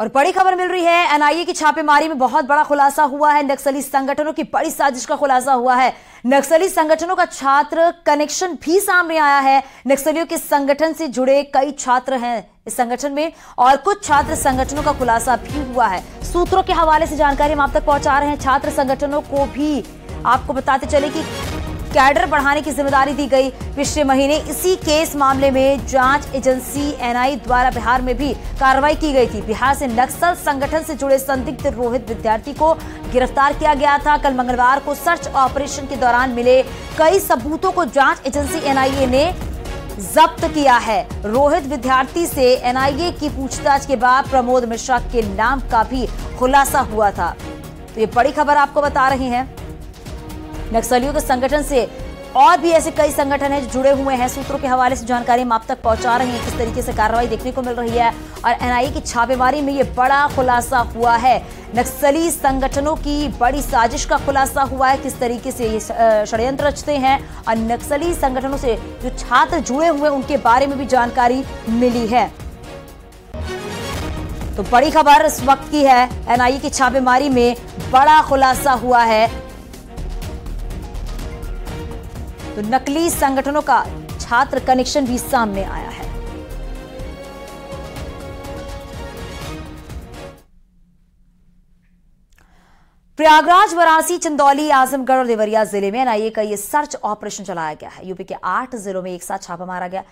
और बड़ी खबर मिल रही है, एनआईए की छापेमारी में बहुत बड़ा खुलासा हुआ है। नक्सली संगठनों की बड़ी साजिश का खुलासा हुआ है। नक्सली संगठनों का छात्र कनेक्शन भी सामने आया है। नक्सलियों के संगठन से जुड़े कई छात्र हैं इस संगठन में और कुछ छात्र संगठनों का खुलासा भी हुआ है। सूत्रों के हवाले से जानकारी हम आप तक पहुंचा रहे हैं। छात्र संगठनों को भी आपको बताते चले कि कैडर बढ़ाने की जिम्मेदारी दी गई। पिछले महीने इसी केस मामले में जांच एजेंसी एनआईए द्वारा बिहार में भी कार्रवाई की गई थी। बिहार से नक्सल संगठन से जुड़े संदिग्ध रोहित विद्यार्थी को गिरफ्तार किया गया था। कल मंगलवार को सर्च ऑपरेशन के दौरान मिले कई सबूतों को जांच एजेंसी एनआईए ने जब्त किया है। रोहित विद्यार्थी से एनआईए की पूछताछ के बाद प्रमोद मिश्रा के नाम का भी खुलासा हुआ था। तो ये बड़ी खबर आपको बता रही है। नक्सलियों के संगठन से और भी ऐसे कई संगठन हैं जो जुड़े हुए हैं। सूत्रों के हवाले से जानकारी हम आप तक पहुंचा रहे हैं। किस तरीके से कार्रवाई देखने को मिल रही है और एनआईए की छापेमारी में ये बड़ा खुलासा हुआ है। नक्सली संगठनों की बड़ी साजिश का खुलासा हुआ है। किस तरीके से ये षड्यंत्र रचते हैं और नक्सली संगठनों से जो छात्र जुड़े हुए हैं उनके बारे में भी जानकारी मिली है। तो बड़ी खबर इस वक्त की है, एनआईए की छापेमारी में बड़ा खुलासा हुआ है। तो नकली संगठनों का छात्र कनेक्शन भी सामने आया है। प्रयागराज, वाराणसी, चंदौली, आजमगढ़ और देवरिया जिले में एनआईए का यह सर्च ऑपरेशन चलाया गया है। यूपी के 8 जिलों में एक साथ छापा मारा गया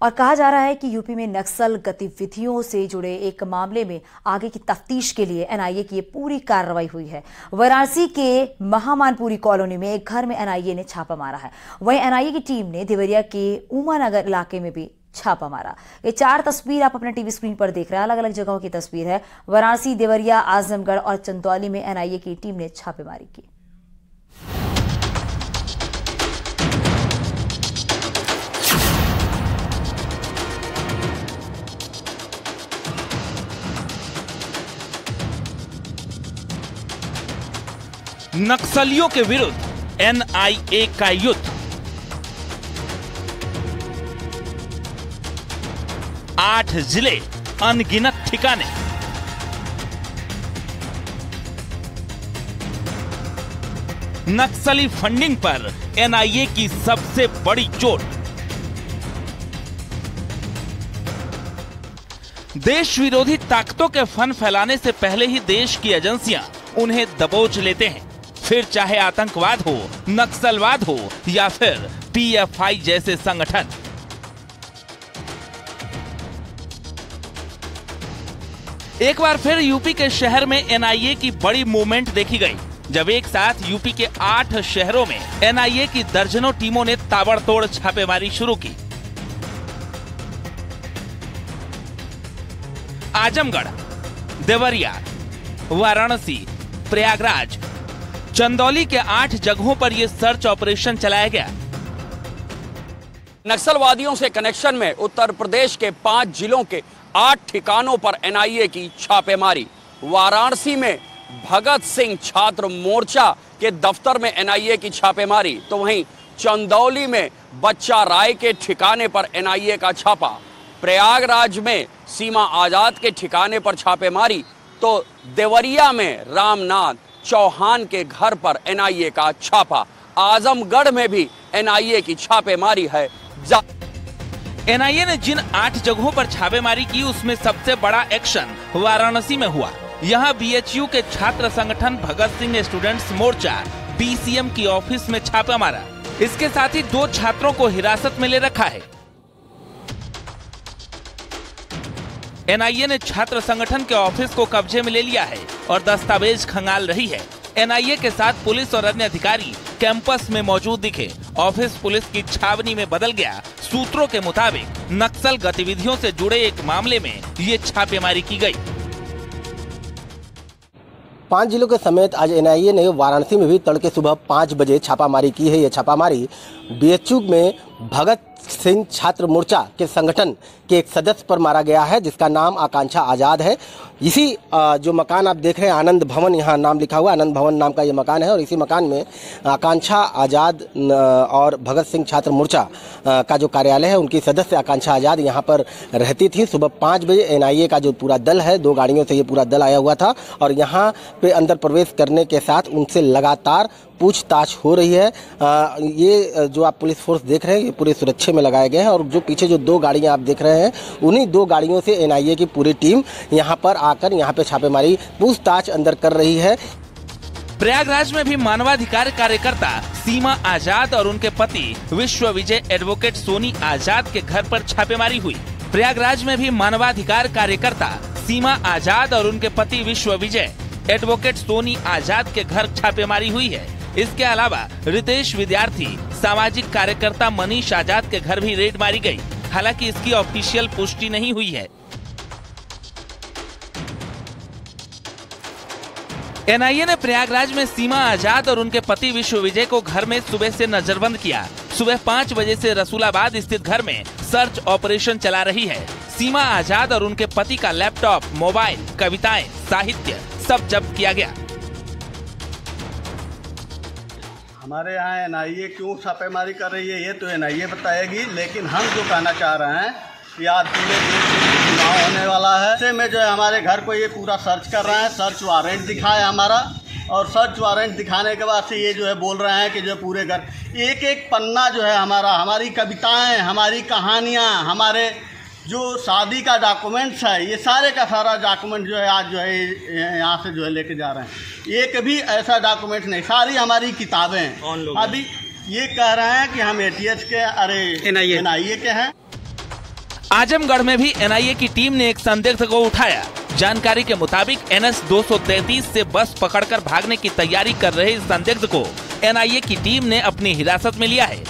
और कहा जा रहा है कि यूपी में नक्सल गतिविधियों से जुड़े एक मामले में आगे की तफ्तीश के लिए एनआईए की पूरी कार्रवाई हुई है। वाराणसी के महामानपुरी कॉलोनी में एक घर में एनआईए ने छापा मारा है। वहीं एनआईए की टीम ने देवरिया के उमानगर इलाके में भी छापा मारा। ये 4 तस्वीर आप अपने टीवी स्क्रीन पर देख रहे हैं। अलग अलग जगहों की तस्वीर है। वाराणसी, देवरिया, आजमगढ़ और चंदौली में एनआईए की टीम ने छापेमारी की। नक्सलियों के विरुद्ध एनआईए का युद्ध। 8 जिले, अनगिनत ठिकाने। नक्सली फंडिंग पर एनआईए की सबसे बड़ी चोट। देश विरोधी ताकतों के फन फैलाने से पहले ही देश की एजेंसियां उन्हें दबोच लेते हैं। फिर चाहे आतंकवाद हो, नक्सलवाद हो या फिर पीएफआई जैसे संगठन। एक बार फिर यूपी के शहर में एनआईए की बड़ी मूवमेंट देखी गई, जब एक साथ यूपी के 8 शहरों में एनआईए की दर्जनों टीमों ने ताबड़तोड़ छापेमारी शुरू की। आजमगढ़, देवरिया, वाराणसी, प्रयागराज, चंदौली के 8 जगहों पर यह सर्च ऑपरेशन चलाया गया। नक्सलवादियों से कनेक्शन में उत्तर प्रदेश के 5 जिलों के 8 ठिकानों पर एनआईए की छापेमारी। वाराणसी में भगत सिंह छात्र मोर्चा के दफ्तर में एनआईए की छापेमारी, तो वहीं चंदौली में बच्चा राय के ठिकाने पर एनआईए का छापा। प्रयागराज में सीमा आजाद के ठिकाने पर छापेमारी, तो देवरिया में रामनाथ चौहान के घर पर एनआईए का छापा। आजमगढ़ में भी एनआईए की छापेमारी है। एनआईए ने जिन 8 जगहों पर छापेमारी की उसमें सबसे बड़ा एक्शन वाराणसी में हुआ। यहां बीएचयू के छात्र संगठन भगत सिंह स्टूडेंट्स मोर्चा बीसीएम की ऑफिस में छापा मारा। इसके साथ ही 2 छात्रों को हिरासत में ले रखा है। एनआईए ने छात्र संगठन के ऑफिस को कब्जे में ले लिया है और दस्तावेज खंगाल रही है। एनआईए के साथ पुलिस और अन्य अधिकारी कैंपस में मौजूद दिखे। ऑफिस पुलिस की छावनी में बदल गया। सूत्रों के मुताबिक नक्सल गतिविधियों से जुड़े एक मामले में ये छापेमारी की गई। 5 जिलों के समेत आज एनआईए ने वाराणसी में भी तड़के सुबह 5 बजे छापामारी की है। ये छापामारी बीएचयू में भगत सिंह छात्र मोर्चा के संगठन के एक सदस्य पर मारा गया है, जिसका नाम आकांक्षा आज़ाद है। इसी जो मकान आप देख रहे हैं, आनंद भवन, यहाँ नाम लिखा हुआ, आनंद भवन नाम का ये मकान है। और इसी मकान में आकांक्षा आज़ाद और भगत सिंह छात्र मोर्चा का जो कार्यालय है, उनकी सदस्य आकांक्षा आज़ाद यहाँ पर रहती थी। सुबह 5 बजे NIA का जो पूरा दल है, 2 गाड़ियों से ये पूरा दल आया हुआ था और यहाँ पे अंदर प्रवेश करने के साथ उनसे लगातार पूछताछ हो रही है। ये जो आप पुलिस फोर्स देख रहे हैं, ये पूरे सुरक्षा में लगाए गए हैं। और जो पीछे जो 2 गाड़ियां आप देख रहे हैं, उन्हीं 2 गाड़ियों से NIA की पूरी टीम यहां पर आकर यहां पे छापेमारी, पूछताछ अंदर कर रही है। प्रयागराज में भी मानवाधिकार कार्यकर्ता सीमा आजाद और उनके पति विश्व विजय एडवोकेट सोनी आजाद के घर पर छापेमारी हुई। प्रयागराज में भी मानवाधिकार कार्यकर्ता सीमा आजाद और उनके पति विश्व विजय एडवोकेट सोनी आजाद के घर छापेमारी हुई है। इसके अलावा रितेश विद्यार्थी, सामाजिक कार्यकर्ता मनीष आजाद के घर भी रेड मारी गई। हालांकि इसकी ऑफिशियल पुष्टि नहीं हुई है। NIA ने प्रयागराज में सीमा आजाद और उनके पति विश्व विजय को घर में सुबह से नजरबंद किया। सुबह 5 बजे से रसूलाबाद स्थित घर में सर्च ऑपरेशन चला रही है। सीमा आजाद और उनके पति का लैपटॉप, मोबाइल, कविताएं, साहित्य सब जब्त किया गया। हमारे यहाँ NIA क्यों छापेमारी कर रही है, ये तो NIA बताएगी। लेकिन हम जो कहना चाह रहे हैं, यार पूरे देश में चुनाव होने वाला है, ऐसे में जो है हमारे घर को ये पूरा सर्च कर रहे हैं। सर्च वारंट दिखाया हमारा, और सर्च वारंट दिखाने के बाद से ये जो है बोल रहे हैं कि जो पूरे घर एक एक पन्ना जो है हमारी कविताएं, हमारी कहानियाँ, हमारे जो शादी का डॉक्यूमेंट्स है, ये सारे का सारा डॉक्यूमेंट जो है आज जो है यहाँ से जो है लेके जा रहे हैं। एक भी ऐसा डॉक्यूमेंट नहीं, सारी हमारी किताबें। अभी ये कह रहे हैं कि हम ATH के, अरे NIA के हैं। आजमगढ़ में भी NIA की टीम ने एक संदिग्ध को उठाया। जानकारी के मुताबिक NS 233 से बस पकड़कर भागने की तैयारी कर रहे इस संदिग्ध को NIA की टीम ने अपनी हिरासत में लिया है।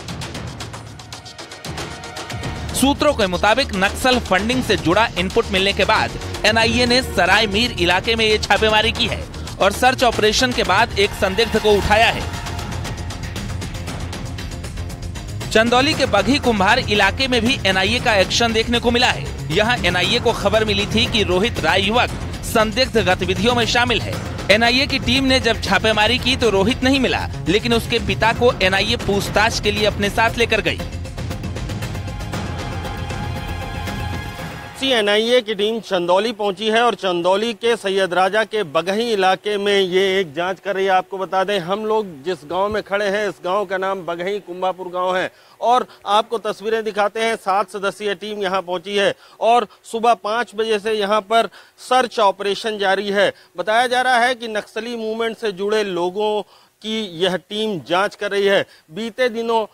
सूत्रों के मुताबिक नक्सल फंडिंग से जुड़ा इनपुट मिलने के बाद NIA ने सराय मीर इलाके में ये छापेमारी की है और सर्च ऑपरेशन के बाद एक संदिग्ध को उठाया है। चंदौली के बघी कुंभार इलाके में भी NIA का एक्शन देखने को मिला है। यहाँ NIA को खबर मिली थी कि रोहित राय युवक संदिग्ध गतिविधियों में शामिल है। NIA की टीम ने जब छापेमारी की तो रोहित नहीं मिला, लेकिन उसके पिता को NIA पूछताछ के लिए अपने साथ लेकर गई। NIA की टीम चंदौली पहुंची है और चंदौली के सैयद राजा के बगही इलाके में ये एक जांच कर रही है। आपको बता दें, हम लोग जिस गांव में खड़े हैं, इस गांव का नाम बगही कुंभापुर गांव है और आपको तस्वीरें दिखाते हैं। 7 सदस्यीय टीम यहां पहुंची है और सुबह 5 बजे से यहां पर सर्च ऑपरेशन जारी है। बताया जा रहा है कि नक्सली मूवमेंट से जुड़े लोगों की यह टीम जांच कर रही है। बीते दिनों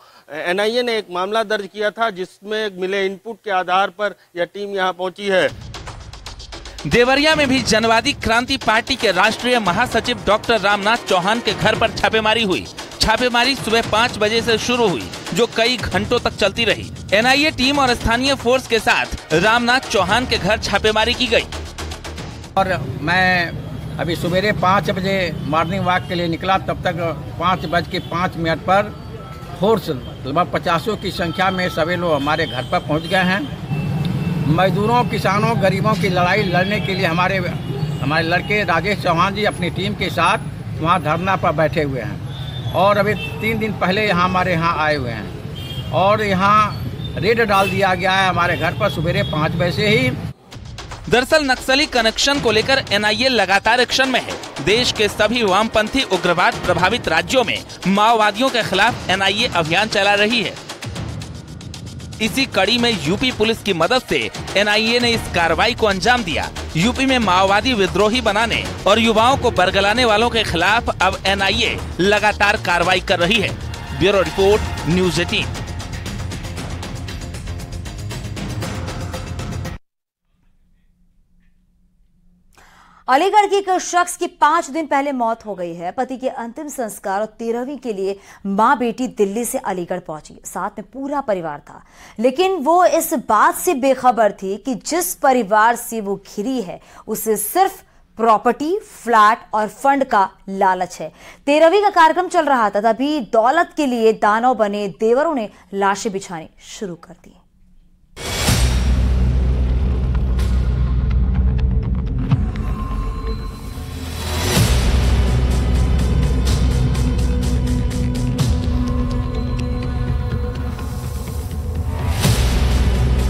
NIA ने एक मामला दर्ज किया था, जिसमें मिले इनपुट के आधार पर यह टीम यहां पहुंची है। देवरिया में भी जनवादी क्रांति पार्टी के राष्ट्रीय महासचिव डॉक्टर रामनाथ चौहान के घर पर छापेमारी हुई। छापेमारी सुबह 5 बजे से शुरू हुई, जो कई घंटों तक चलती रही। NIA टीम और स्थानीय फोर्स के साथ रामनाथ चौहान के घर छापेमारी की गई। और मैं अभी सवेरे 5 बजे मॉर्निंग वॉक के लिए निकला, तब तक 5:05 पर फोर्स लगभग 50 की संख्या में सभी लोग हमारे घर पर पहुंच गए हैं। मजदूरों, किसानों, गरीबों की लड़ाई लड़ने के लिए हमारे लड़के राजेश चौहान जी अपनी टीम के साथ वहां धरना पर बैठे हुए हैं और अभी 3 दिन पहले हमारे यहाँ आए हुए हैं और यहाँ रेड डाल दिया गया है हमारे घर पर सवेरे 5 बजे से ही। दरअसल नक्सली कनेक्शन को लेकर NIA लगातार एक्शन में है। देश के सभी वामपंथी उग्रवाद प्रभावित राज्यों में माओवादियों के खिलाफ NIA अभियान चला रही है। इसी कड़ी में यूपी पुलिस की मदद से NIA ने इस कार्रवाई को अंजाम दिया। यूपी में माओवादी विद्रोही बनाने और युवाओं को बरगलाने वालों के खिलाफ अब NIA लगातार कार्रवाई कर रही है। Bureau report, news 18। अलीगढ़ की एक शख्स की 5 दिन पहले मौत हो गई है। पति के अंतिम संस्कार और 13वीं के लिए मां बेटी दिल्ली से अलीगढ़ पहुंची। साथ में पूरा परिवार था, लेकिन वो इस बात से बेखबर थी कि जिस परिवार से वो घिरी है उसे सिर्फ प्रॉपर्टी, फ्लैट और फंड का लालच है। 13वीं का कार्यक्रम चल रहा था, तभी दौलत के लिए दानव बने देवरों ने लाशें बिछानी शुरू कर दी।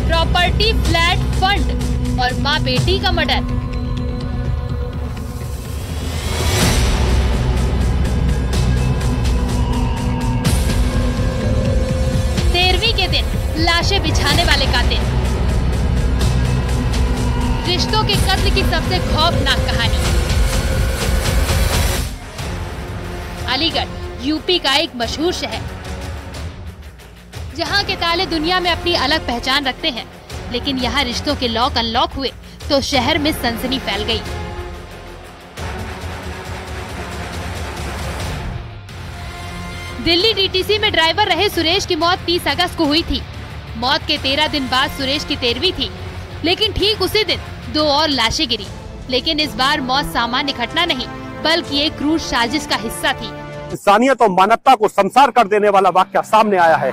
प्रॉपर्टी, फ्लैट, फंड और मां बेटी का मर्डर। के दिन लाशें बिछाने वाले कातिल। रिश्तों के कत्ल की सबसे खौफनाक कहानी। अलीगढ़ यूपी का एक मशहूर शहर, जहां के ताले दुनिया में अपनी अलग पहचान रखते हैं, लेकिन यहाँ रिश्तों के लॉक अनलॉक हुए तो शहर में सनसनी फैल गई। दिल्ली डीटीसी में ड्राइवर रहे सुरेश की मौत 30 अगस्त को हुई थी। मौत के 13 दिन बाद सुरेश की 13वीं थी, लेकिन ठीक उसी दिन 2 और लाशें गिरी। लेकिन इस बार मौत सामान्य घटना नहीं, बल्कि एक क्रूर साजिश का हिस्सा थी। इंसानियत और मानवता को शमशार कर देने वाला वाकया सामने आया है।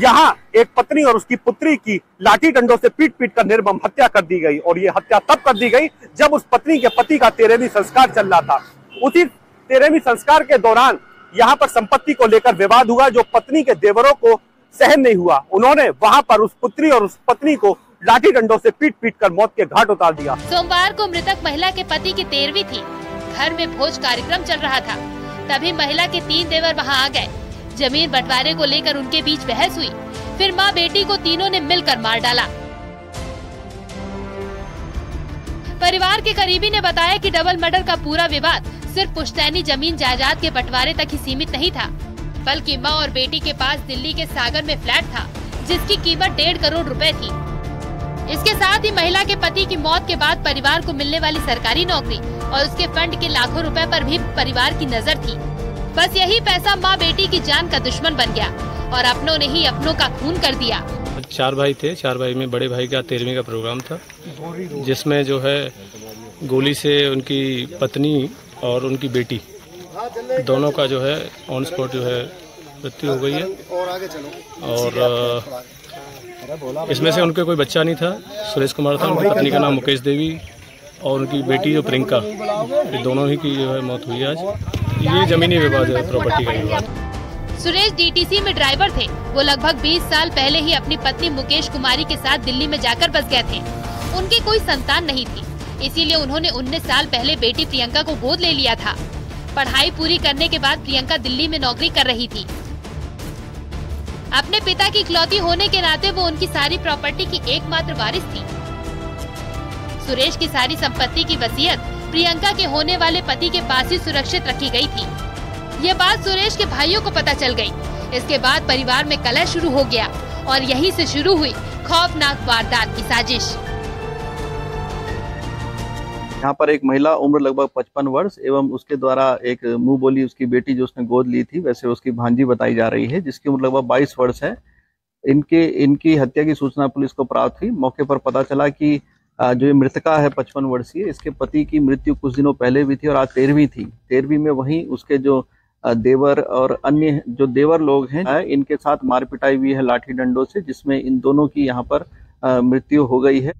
यहाँ एक पत्नी और उसकी पुत्री की लाठी डंडों से पीट कर निर्मम हत्या कर दी गई, और ये हत्या तब कर दी गई जब उस पत्नी के पति का 13वीं संस्कार चल रहा था। उसी 13वीं संस्कार के दौरान यहाँ पर संपत्ति को लेकर विवाद हुआ, जो पत्नी के देवरों को सहन नहीं हुआ। उन्होंने वहाँ पर उस पुत्री और उस पत्नी को लाठी डंडों से पीट कर मौत के घाट उतार दिया। सोमवार को मृतक महिला के पति की 13वीं थी। घर में भोज कार्यक्रम चल रहा था, तभी महिला के 3 देवर वहाँ आ गए। जमीन बंटवारे को लेकर उनके बीच बहस हुई। फिर माँ बेटी को तीनों ने मिलकर मार डाला। परिवार के करीबी ने बताया कि डबल मर्डर का पूरा विवाद सिर्फ पुश्तैनी जमीन जायदाद के बंटवारे तक ही सीमित नहीं था, बल्कि मां और बेटी के पास दिल्ली के सागर में फ्लैट था, जिसकी कीमत 1.5 करोड़ रुपए थी। इसके साथ ही महिला के पति की मौत के बाद परिवार को मिलने वाली सरकारी नौकरी और उसके फंड के लाखों रुपए पर भी परिवार की नजर थी। बस यही पैसा माँ बेटी की जान का दुश्मन बन गया और अपनों ने ही अपनों का खून कर दिया। 4 भाई थे, 4 भाई में बड़े भाई का 13वीं का प्रोग्राम था, जिसमें जो है गोली से उनकी पत्नी और उनकी बेटी दोनों का जो है ऑन स्पॉट जो है मृत्यु हो गई है। और इसमें से उनके कोई बच्चा नहीं था। सुरेश कुमार था, उनकी पत्नी का नाम मुकेश देवी और उनकी बेटी जो प्रियंका, ये दोनों ही की जो है मौत हुई आज। ये जमीनी विवाद है, प्रॉपर्टी का विवाद। सुरेश डीटीसी में ड्राइवर थे। वो लगभग 20 साल पहले ही अपनी पत्नी मुकेश कुमारी के साथ दिल्ली में जाकर बस गए थे। उनकी कोई संतान नहीं थी, इसीलिए उन्होंने 19 साल पहले बेटी प्रियंका को गोद ले लिया था। पढ़ाई पूरी करने के बाद प्रियंका दिल्ली में नौकरी कर रही थी। अपने पिता की इकलौती होने के नाते वो उनकी सारी प्रॉपर्टी की एकमात्र वारिस थी। सुरेश की सारी संपत्ति की वसीयत प्रियंका के होने वाले पति के पास ही सुरक्षित रखी गई थी। ये बात सुरेश के भाइयों को पता चल गई। इसके बाद परिवार में कलह शुरू हो गया और यहीं से शुरू हुई खौफनाक वारदात की साजिश। यहाँ पर एक महिला उम्र लगभग 55 वर्ष एवं उसके द्वारा एक मुंह बोली उसकी बेटी जो उसने गोद ली थी, वैसे उसकी भांजी बताई जा रही है, जिसकी उम्र लगभग 22 वर्ष है। इनकी हत्या की सूचना पुलिस को प्राप्त हुई। मौके पर पता चला कि जो ये मृतका है 55 वर्षीय, इसके पति की मृत्यु कुछ दिनों पहले भी थी और आज 13वीं थी। 13वीं में वहीं उसके जो देवर और अन्य जो देवर लोग हैं, इनके साथ मार पिटाई हुई है लाठी डंडों से, जिसमें इन दोनों की यहाँ पर मृत्यु हो गई है।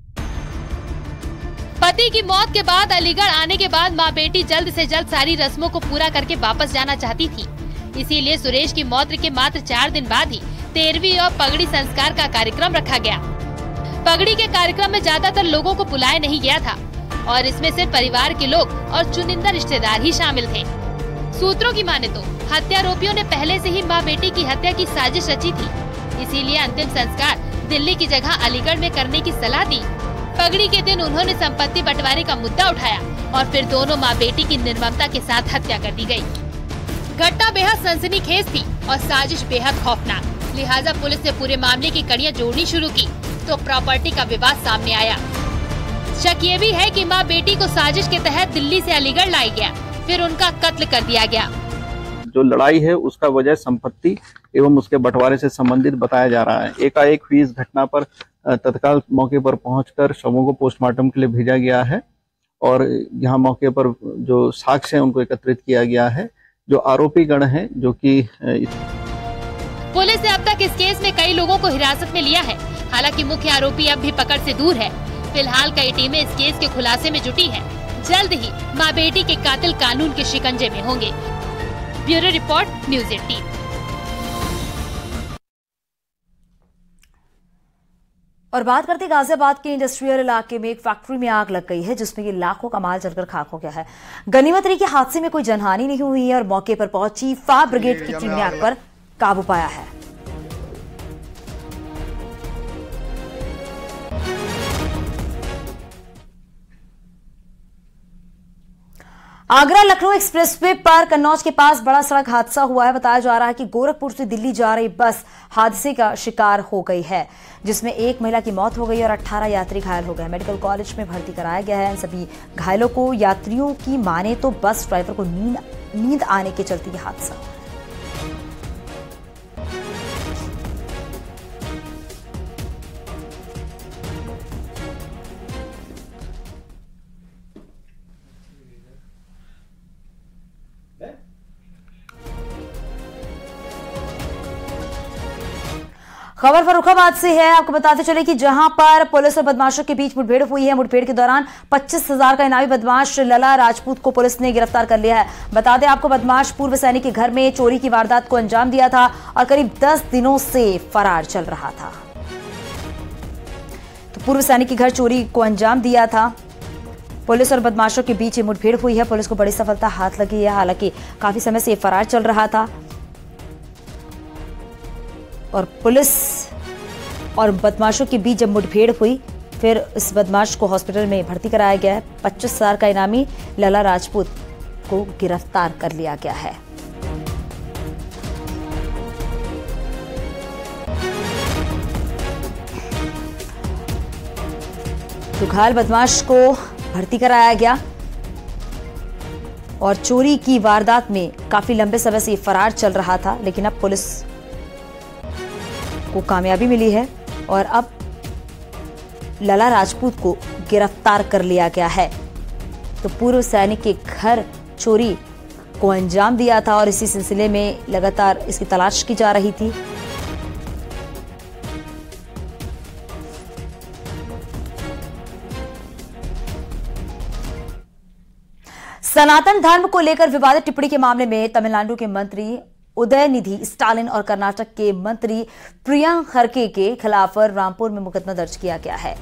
पति की मौत के बाद अलीगढ़ आने के बाद मां बेटी जल्द से जल्द सारी रस्मों को पूरा करके वापस जाना चाहती थी। इसीलिए सुरेश की मौत के मात्र 4 दिन बाद ही 13वीं और पगड़ी संस्कार का कार्यक्रम रखा गया। पगड़ी के कार्यक्रम में ज्यादातर लोगों को बुलाया नहीं गया था और इसमें सिर्फ परिवार के लोग और चुनिंदा रिश्तेदार ही शामिल थे। सूत्रों की माने तो हत्यारोपियों ने पहले से ही मां बेटी की हत्या की साजिश रची थी। इसीलिए अंतिम संस्कार दिल्ली की जगह अलीगढ़ में करने की सलाह दी। पगड़ी के दिन उन्होंने संपत्ति बंटवारे का मुद्दा उठाया और फिर दोनों मां बेटी की निर्ममता के साथ हत्या कर दी गई। घटना बेहद सनसनीखेज थी और साजिश बेहद खौफनाक। लिहाजा पुलिस ने पूरे मामले की कड़ियां जोड़नी शुरू की तो प्रॉपर्टी का विवाद सामने आया। शक ये भी है कि मां बेटी को साजिश के तहत दिल्ली से अलीगढ़ लाई गया, फिर उनका कत्ल कर दिया गया। जो लड़ाई है उसका वजह संपत्ति एवं उसके बंटवारे से संबंधित बताया जा रहा है। एकाएक हुई इस घटना पर तत्काल मौके पर पहुंचकर शवों को पोस्टमार्टम के लिए भेजा गया है और यहाँ मौके पर जो साक्ष्य हैं उनको एकत्रित किया गया है। जो आरोपी गण हैं जो कि पुलिस ने अब तक इस केस में कई लोगों को हिरासत में लिया है। हालांकि मुख्य आरोपी अब भी पकड़ से दूर है। फिलहाल कई टीमें इस केस के खुलासे में जुटी हैं। जल्द ही मां बेटी के कातिल कानून के शिकंजे में होंगे। Bureau report, news 18। और बात करते गाजियाबाद के इंडस्ट्रियल इलाके में एक फैक्ट्री में आग लग गई है, जिसमें ये लाखों का माल जलकर खाक हो गया है। गनीमत रही कि हादसे में कोई जनहानि नहीं हुई है और मौके पर पहुंची फायर ब्रिगेड की टीम ने आग पर काबू पाया है। आगरा लखनऊ एक्सप्रेसवे पर कन्नौज के पास बड़ा सड़क हादसा हुआ है। बताया जा रहा है कि गोरखपुर से दिल्ली जा रही बस हादसे का शिकार हो गई है, जिसमें एक महिला की मौत हो गई और 18 यात्री घायल हो गए। मेडिकल कॉलेज में भर्ती कराया गया है। इन सभी घायलों को यात्रियों की माने तो बस ड्राइवर को नींद आने के चलते यह हादसा। खबर फर्रुखाबाद से है। आपको बताते चले कि जहां पर पुलिस और बदमाशों के बीच मुठभेड़ हुई है। मुठभेड़ के दौरान 25,000 का इनामी बदमाश लला राजपूत को पुलिस ने गिरफ्तार कर लिया है। बता दें आपको, बदमाश पूर्व सैनिक के घर में चोरी की वारदात को अंजाम दिया था और करीब 10 दिनों से फरार चल रहा था। तो पूर्व सैनिक के घर चोरी को अंजाम दिया था। पुलिस और बदमाशों के बीच मुठभेड़ हुई है। पुलिस को बड़ी सफलता हाथ लगी है। हालांकि काफी समय से फरार चल रहा था और पुलिस और बदमाशों के बीच जब मुठभेड़ हुई, फिर इस बदमाश को हॉस्पिटल में भर्ती कराया गया है। 25,000 का इनामी लला राजपूत को गिरफ्तार कर लिया गया है। तो घायल बदमाश को भर्ती कराया गया और चोरी की वारदात में काफी लंबे समय से फरार चल रहा था, लेकिन अब पुलिस को कामयाबी मिली है और अब लला राजपूत को गिरफ्तार कर लिया गया है। तो पूर्व सैनिक के घर चोरी को अंजाम दिया था और इसी सिलसिले में लगातार इसकी तलाश की जा रही थी। सनातन धर्म को लेकर विवादित टिप्पणी के मामले में तमिलनाडु के मंत्री उदयनिधि स्टालिन और कर्नाटक के मंत्री प्रियंक खरगे के खिलाफ रामपुर में मुकदमा दर्ज किया गया है।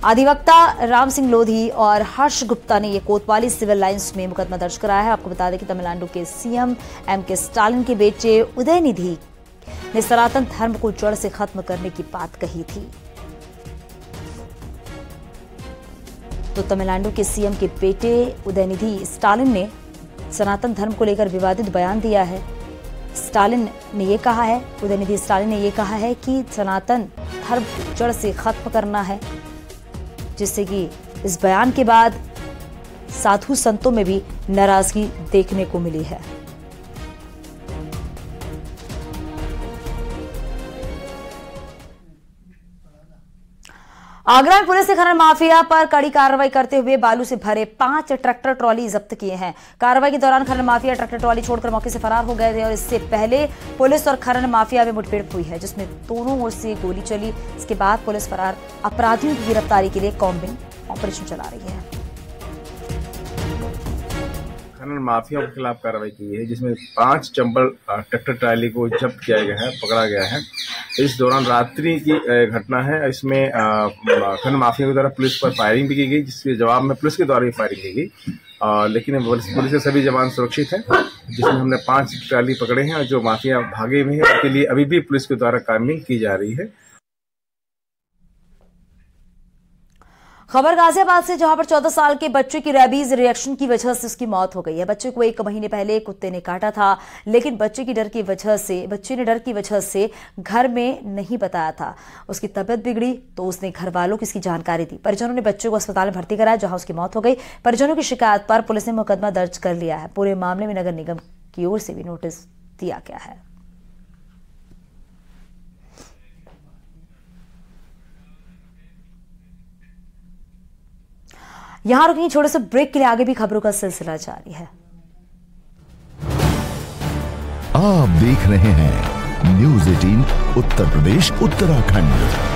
अधिवक्ता राम सिंह लोधी और हर्ष गुप्ता ने यह कोतवाली सिविल लाइंस में मुकदमा दर्ज कराया है। आपको बता दें कि तमिलनाडु के सीएम एमके स्टालिन के बेटे उदयनिधि ने सनातन धर्म को जड़ से खत्म करने की बात कही थी। तो तमिलनाडु के सीएम के बेटे उदयनिधि स्टालिन ने सनातन धर्म को लेकर विवादित बयान दिया है। स्टालिन ने यह कहा है, उदयनिधि स्टालिन ने यह कहा है कि सनातन धर्म को जड़ से खत्म करना है, जिससे कि इस बयान के बाद साधु संतों में भी नाराजगी देखने को मिली है। आगरा में पुलिस ने खनन माफिया पर कड़ी कार्रवाई करते हुए बालू से भरे 5 ट्रैक्टर ट्रॉली जब्त किए हैं। कार्रवाई के दौरान खनन माफिया ट्रैक्टर ट्रॉली छोड़कर मौके से फरार हो गए थे और इससे पहले पुलिस और खनन माफिया में मुठभेड़ हुई है, जिसमें दोनों ओर से गोली चली। इसके बाद पुलिस फरार अपराधियों की गिरफ्तारी के लिए कॉम्बिंग ऑपरेशन चला रही है। खनन माफिया के खिलाफ कार्रवाई की है, जिसमें 5 चंबल ट्रैक्टर ट्राली को जब्त किया गया है, पकड़ा गया है। इस दौरान रात्रि की घटना है। इसमें खनन माफिया के द्वारा पुलिस पर फायरिंग भी की गई, जिसके जवाब में पुलिस के द्वारा भी फायरिंग की गई। लेकिन पुलिस के सभी जवान सुरक्षित हैं, जिसमें हमने 5 ट्राली पकड़े हैं और जो माफिया भागे हुए हैं उनके लिए अभी भी पुलिस के द्वारा कार्रवाई की जा रही है। खबर गाजियाबाद से, जहां पर 14 साल के बच्चे की रेबीज रिएक्शन की वजह से उसकी मौत हो गई है। बच्चे को 1 महीने पहले कुत्ते ने काटा था, लेकिन बच्चे ने डर की वजह से घर में नहीं बताया था। उसकी तबीयत बिगड़ी तो उसने घर वालों को इसकी जानकारी दी। परिजनों ने बच्चे को अस्पताल में भर्ती कराया, जहां उसकी मौत हो गई। परिजनों की शिकायत पर पुलिस ने मुकदमा दर्ज कर लिया है। पूरे मामले में नगर निगम की ओर से भी नोटिस दिया गया है। यहां रुकेंगे छोटे से ब्रेक के लिए, आगे भी खबरों का सिलसिला जारी है। आप देख रहे हैं न्यूज़ 18 उत्तर प्रदेश उत्तराखंड।